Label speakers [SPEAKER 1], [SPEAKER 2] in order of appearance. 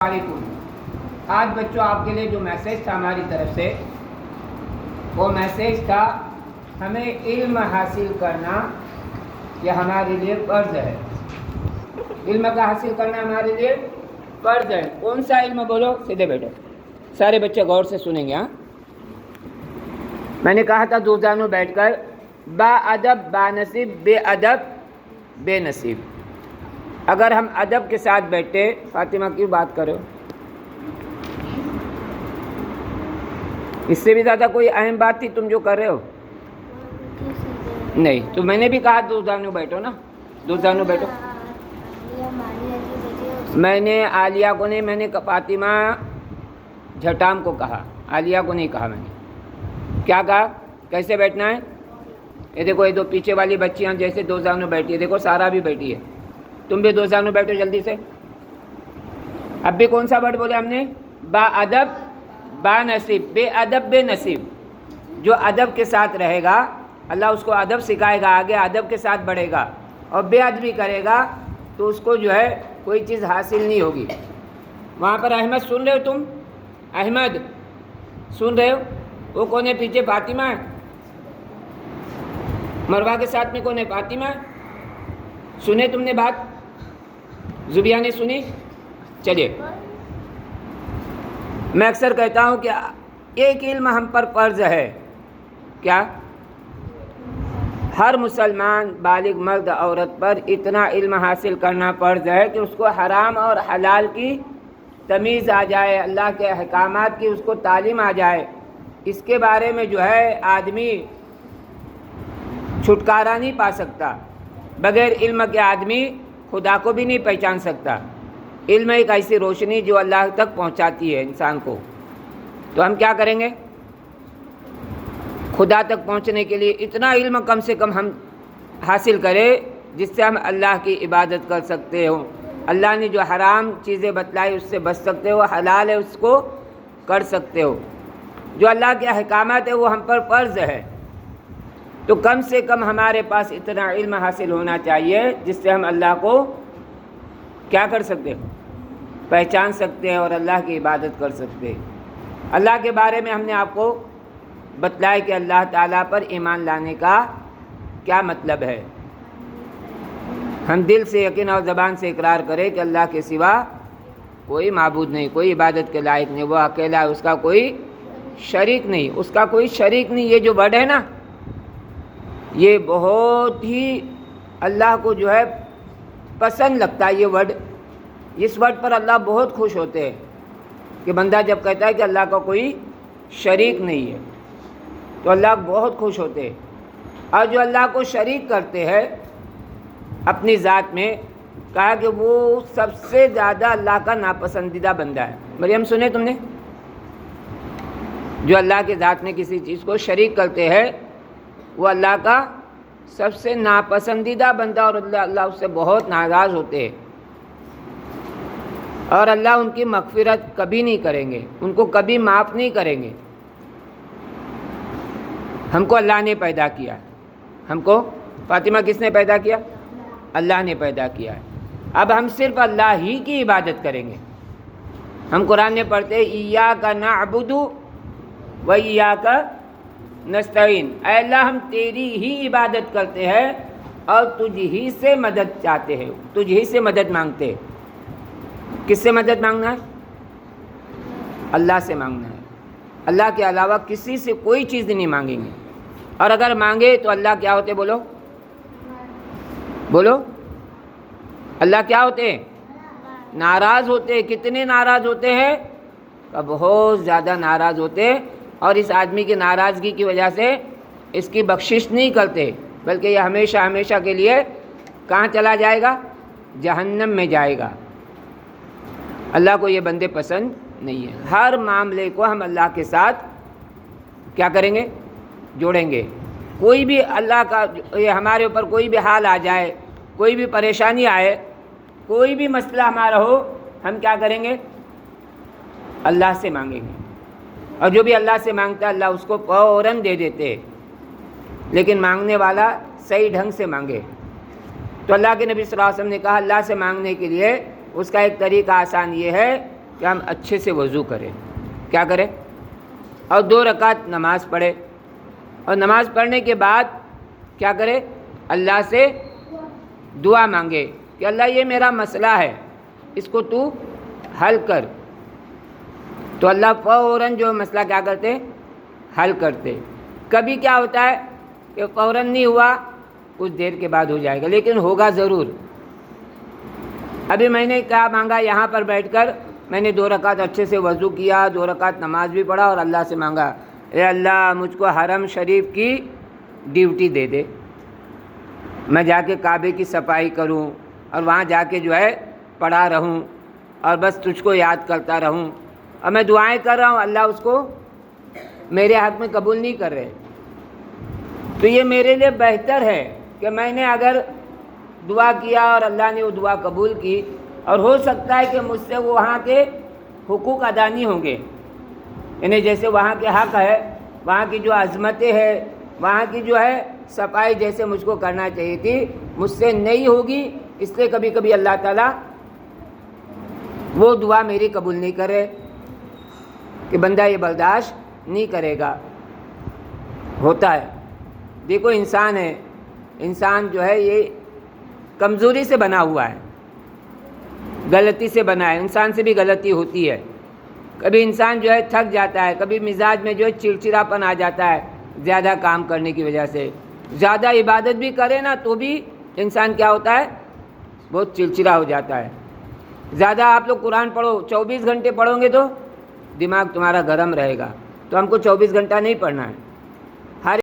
[SPEAKER 1] علیکم۔ آج بچوں آپ کے لیے جو میسیج تھا ہماری طرف سے، وہ میسیج تھا ہمیں علم حاصل کرنا یہ ہمارے لیے فرض ہے۔ علم کا حاصل کرنا ہمارے لیے فرض ہے۔ کون سا علم بولو؟ سیدھے بیٹھو، سارے بچے غور سے سنیں گے۔ میں نے کہا تھا دو زانو بیٹھ کر، با ادب با نصیب، بے ادب بے نصیب۔ اگر ہم ادب کے ساتھ بیٹھے، فاطمہ کیوں بات کرو؟ اس سے بھی زیادہ کوئی اہم بات تھی تم جو کر رہے ہو؟ نہیں تو میں نے بھی کہا دو زانو بیٹھو نا، دو زانو بیٹھو۔ میں نے عالیہ کو نہیں، میں نے فاطمہ جھٹام کو کہا، عالیہ کو نہیں کہا۔ میں نے کیا کہا؟ کیسے بیٹھنا ہے؟ یہ دیکھو، یہ دو پیچھے والی بچیاں جیسے دو زانو بیٹھی ہے، دیکھو سارا بھی بیٹھی ہے، تم بھی دو زانو بیٹھو جلدی سے۔ اب بھی کون سا ورڈ بولے ہم نے؟ با ادب با نصیب، بے ادب بے نصیب۔ جو ادب کے ساتھ رہے گا اللہ اس کو ادب سکھائے گا، آگے ادب کے ساتھ بڑھے گا، اور بے ادبی کرے گا تو اس کو جو ہے کوئی چیز حاصل نہیں ہوگی۔ وہاں پر احمد سن رہے ہو تم؟ احمد سن رہے ہو؟ وہ کون ہے پیچھے؟ فاطمہ ہے۔ مروہ کے ساتھ میں کون ہے؟ فاطمہ ہے۔ سنے تم نے بات؟ زبیہ نے سنی؟ چلیے، میں اکثر کہتا ہوں کہ ایک علم ہم پر فرض ہے۔ کیا؟ ہر مسلمان بالغ مرد عورت پر اتنا علم حاصل کرنا فرض ہے کہ اس کو حرام اور حلال کی تمیز آ جائے، اللہ کے احکامات کی اس کو تعلیم آ جائے۔ اس کے بارے میں جو ہے آدمی چھٹکارا نہیں پا سکتا۔ بغیر علم کے آدمی خدا کو بھی نہیں پہچان سکتا۔ علم ایک ایسی روشنی جو اللہ تک پہنچاتی ہے انسان کو۔ تو ہم کیا کریں گے؟ خدا تک پہنچنے کے لیے اتنا علم کم سے کم ہم حاصل کریں جس سے ہم اللہ کی عبادت کر سکتے ہو، اللہ نے جو حرام چیزیں بتلائی اس سے بچ سکتے ہو، حلال ہے اس کو کر سکتے ہو۔ جو اللہ کے احکامات ہیں وہ ہم پر فرض ہے، تو کم سے کم ہمارے پاس اتنا علم حاصل ہونا چاہیے جس سے ہم اللہ کو کیا کر سکتے ہیں؟ پہچان سکتے ہیں اور اللہ کی عبادت کر سکتے ہیں۔ اللہ کے بارے میں ہم نے آپ کو بتلایا کہ اللہ تعالیٰ پر ایمان لانے کا کیا مطلب ہے۔ ہم دل سے یقین اور زبان سے اقرار کریں کہ اللہ کے سوا کوئی معبود نہیں، کوئی عبادت کے لائق نہیں، وہ اکیلا ہے، اس کا کوئی شریک نہیں، اس کا کوئی شریک نہیں۔ یہ جو ورڈ ہے نا، یہ بہت ہی اللہ کو جو ہے پسند لگتا ہے۔ یہ ورڈ، اس ورڈ پر اللہ بہت خوش ہوتے ہیں کہ بندہ جب کہتا ہے کہ اللہ کا کوئی شریک نہیں ہے تو اللہ بہت خوش ہوتے ہیں۔ اور جو اللہ کو شریک کرتے ہیں اپنی ذات میں، کہا کہ وہ سب سے زیادہ اللہ کا ناپسندیدہ بندہ ہے۔ مریم سنے تم نے؟ جو اللہ کے ذات میں کسی چیز کو شریک کرتے ہیں وہ اللہ کا سب سے ناپسندیدہ بندہ، اور اللہ اس سے بہت ناراض ہوتے ہیں، اور اللہ ان کی مغفرت کبھی نہیں کریں گے، ان کو کبھی معاف نہیں کریں گے۔ ہم کو اللہ نے پیدا کیا، ہم کو فاطمہ کس نے پیدا کیا؟ اللہ نے پیدا کیا ہے۔ اب ہم صرف اللہ ہی کی عبادت کریں گے۔ ہم قرآن میں پڑھتے ہیں ایاک نعبد و ایاک نستعین، اے اللہ ہم تیری ہی عبادت کرتے ہیں اور تجھ ہی سے مدد چاہتے ہیں، تجھ ہی سے مدد مانگتے ہیں۔ کس سے مدد مانگنا ہے؟ اللہ سے مانگنا ہے۔ اللہ کے علاوہ کسی سے کوئی چیز نہیں مانگیں گے، اور اگر مانگے تو اللہ کیا ہوتے؟ بولو بولو، اللہ کیا ہوتے ہیں؟ ناراض ہوتے ہیں۔ کتنے ناراض ہوتے ہیں؟ بہت زیادہ ناراض ہوتے ہیں، اور اس آدمی کی ناراضگی کی وجہ سے اس کی بخشش نہیں کرتے، بلکہ یہ ہمیشہ ہمیشہ کے لیے کہاں چلا جائے گا؟ جہنم میں جائے گا۔ اللہ کو یہ بندے پسند نہیں ہے۔ ہر معاملے کو ہم اللہ کے ساتھ کیا کریں گے؟ جوڑیں گے۔ کوئی بھی اللہ کا ہمارے اوپر کوئی بھی حال آ جائے، کوئی بھی پریشانی آئے، کوئی بھی مسئلہ ہمارا ہو، ہم کیا کریں گے؟ اللہ سے مانگیں گے، اور جو بھی اللہ سے مانگتا ہے اللہ اس کو فوراً دے دیتے، لیکن مانگنے والا صحیح ڈھنگ سے مانگے۔ تو اللہ کے نبی صلی اللہ علیہ وسلم نے کہا اللہ سے مانگنے کے لیے اس کا ایک طریقہ آسان یہ ہے، کہ ہم اچھے سے وضو کریں. کیا کریں؟ اور 2 رکعت نماز پڑھے. اور نماز پڑھنے کے بعد کیا کرے؟ اللہ سے دعا مانگے کہ اللہ یہ میرا مسئلہ ہے، اس کو تو حل کر. تو اللہ فوراً جو مسئلہ کیا کرتے؟ حل کرتے. کبھی کیا ہوتا ہے کہ فوراً نہیں ہوا، کچھ دیر کے بعد ہو جائے گا، لیکن ہوگا ضرور. ابھی میں نے کیا مانگا؟ یہاں پر بیٹھ کر میں نے 2 رکعت اچھے سے وضو کیا، 2 رکعت نماز بھی پڑھا اور اللہ سے مانگا اے اللہ مجھ کو حرم شریف کی ڈیوٹی دے دے، میں جا کے کعبے کی صفائی کروں اور وہاں جا کے جو ہے پڑھا رہوں اور بس تجھ کو یاد کرتا رہوں. اور میں دعائیں کر رہا ہوں، اللہ اس کو میرے حق میں قبول نہیں کر رہے. تو یہ میرے لیے بہتر ہے کہ میں نے اگر دعا کیا اور اللہ نے وہ دعا قبول کی، اور ہو سکتا ہے کہ مجھ سے وہاں کے حقوق ادا نہیں ہوں گے، یعنی جیسے وہاں کے حق ہے، وہاں کی جو عظمتیں ہے، وہاں کی جو ہے صفائی جیسے مجھ کو کرنا چاہیے تھی مجھ سے نہیں ہوگی، اس لیے کبھی کبھی اللہ تعالیٰ وہ دعا میری قبول نہیں کرے کہ بندہ یہ برداشت نہیں کرے گا. ہوتا ہے. دیکھو انسان ہے، انسان جو ہے یہ کمزوری سے بنا ہوا ہے، غلطی سے بنا ہے. انسان سے بھی غلطی ہوتی ہے. کبھی انسان جو ہے تھک جاتا ہے، کبھی مزاج میں جو ہے چڑچڑاپن آ جاتا ہے زیادہ کام کرنے کی وجہ سے. زیادہ عبادت بھی کرے نا تو بھی انسان کیا ہوتا ہے؟ بہت چڑچڑا ہو جاتا ہے. زیادہ آپ لوگ قرآن پڑھو، 24 گھنٹے پڑھو گے تو دماغ تمہارا گرم رہے گا. تو ہم کو 24 گھنٹہ نہیں پڑھنا ہے.